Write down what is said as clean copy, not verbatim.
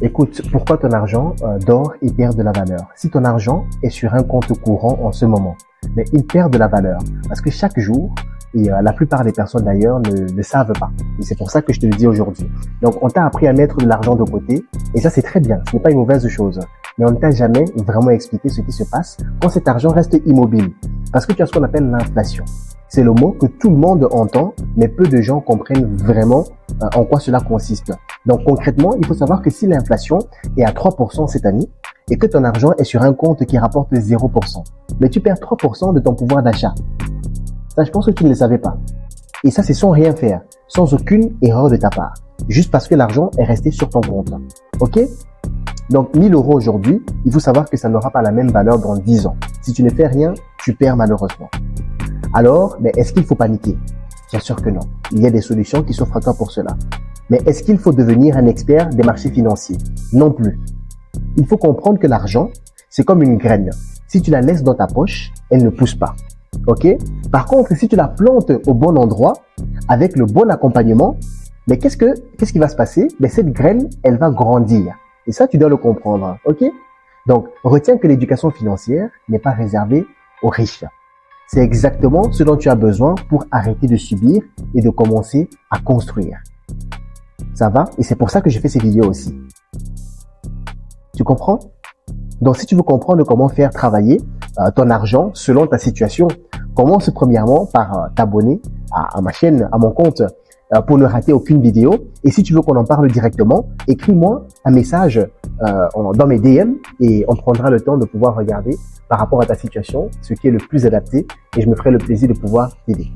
Écoute, pourquoi ton argent dort et perd de la valeur? Si ton argent est sur un compte courant en ce moment, mais il perd de la valeur parce que chaque jour, et la plupart des personnes d'ailleurs ne savent pas. Et c'est pour ça que je te le dis aujourd'hui. Donc, on t'a appris à mettre de l'argent de côté et ça, c'est très bien. Ce n'est pas une mauvaise chose. Mais on ne t'a jamais vraiment expliqué ce qui se passe quand cet argent reste immobile. Parce que tu as ce qu'on appelle l'inflation. C'est le mot que tout le monde entend, mais peu de gens comprennent vraiment en quoi cela consiste. Donc concrètement, il faut savoir que si l'inflation est à 3% cette année et que ton argent est sur un compte qui rapporte 0%, mais tu perds 3% de ton pouvoir d'achat. Ça, je pense que tu ne le savais pas. Et ça, c'est sans rien faire, sans aucune erreur de ta part, juste parce que l'argent est resté sur ton compte. Ok? Donc 1000 € aujourd'hui, il faut savoir que ça n'aura pas la même valeur dans 10 ans. Si tu ne fais rien, tu perds malheureusement. Alors, mais est-ce qu'il faut paniquer? Bien sûr que non. Il y a des solutions qui s'offrent à toi pour cela. Mais est-ce qu'il faut devenir un expert des marchés financiers? Non plus. Il faut comprendre que l'argent, c'est comme une graine. Si tu la laisses dans ta poche, elle ne pousse pas. Ok? Par contre, si tu la plantes au bon endroit, avec le bon accompagnement, mais qu'est-ce qui va se passer? Mais cette graine, elle va grandir. Et ça, tu dois le comprendre. Ok? Donc, retiens que l'éducation financière n'est pas réservée aux riches. C'est exactement ce dont tu as besoin pour arrêter de subir et de commencer à construire. Ça va? Et c'est pour ça que je fais ces vidéos aussi. Tu comprends? Donc, si tu veux comprendre comment faire travailler ton argent selon ta situation, commence premièrement par t'abonner à ma chaîne, à mon compte, pour ne rater aucune vidéo. Et si tu veux qu'on en parle directement, écris-moi un message dans mes DM et on prendra le temps de pouvoir regarder par rapport à ta situation ce qui est le plus adapté et je me ferai le plaisir de pouvoir t'aider.